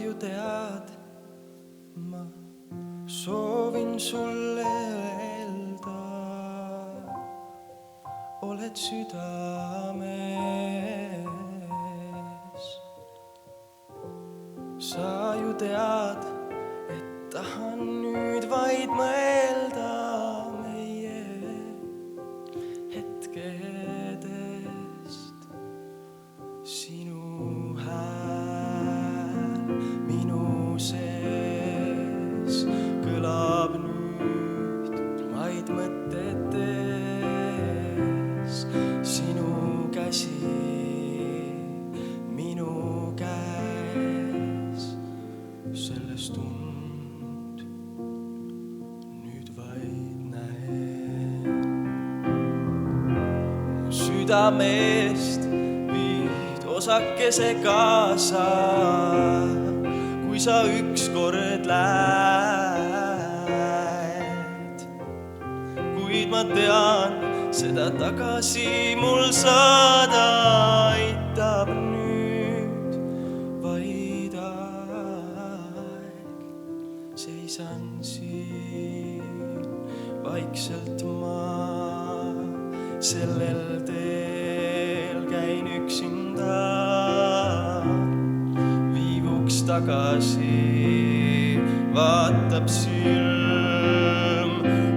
ju tead, ma soovin sulle öelda, oled südames. Sa ju tead, et tahan nüüd vaid mõelda meie hetkedest. Sinu hääl minu sees kõlab nüüd vaid mõtetes. Sinu käsi minu käes, sellest und nüüd vaid näen. Südamest viid osakese kaasa, kui sa ükskord lähed. Kuid ma tean, seda tagasi mul saada aitab nüüd vaid aeg. Seisan siin vaikselt ma, sellel teel käin üksinda. Viivuks tagasi vaatab silm,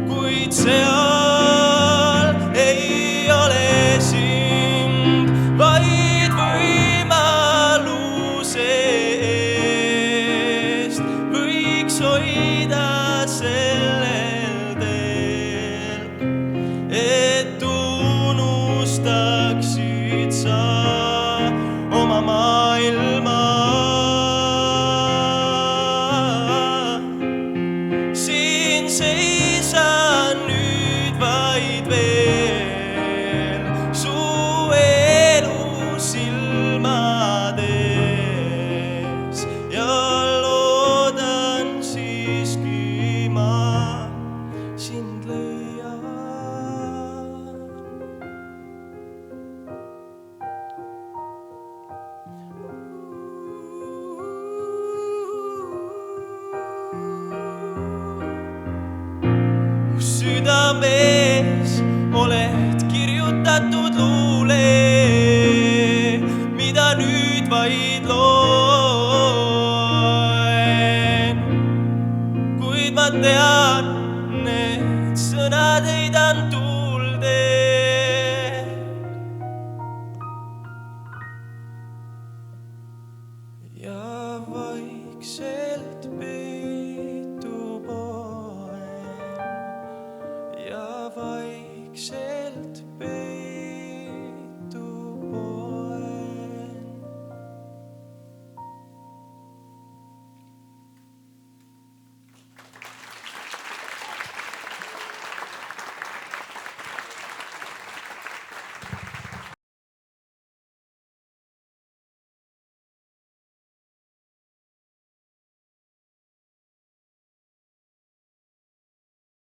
kuid seal ei ole sind, vaid võimaluse eest võiks hoida sellel teel, et unustaksid sa oma maailma. Siin seisan nüüd vaid veel su elu silmades ja loodan siiski ma sind leian. Südames oled kirjutatud luule, mida nüüd vaid loen. Kuid ma tean, need sõnad heidan tuulde. Ja vaikselt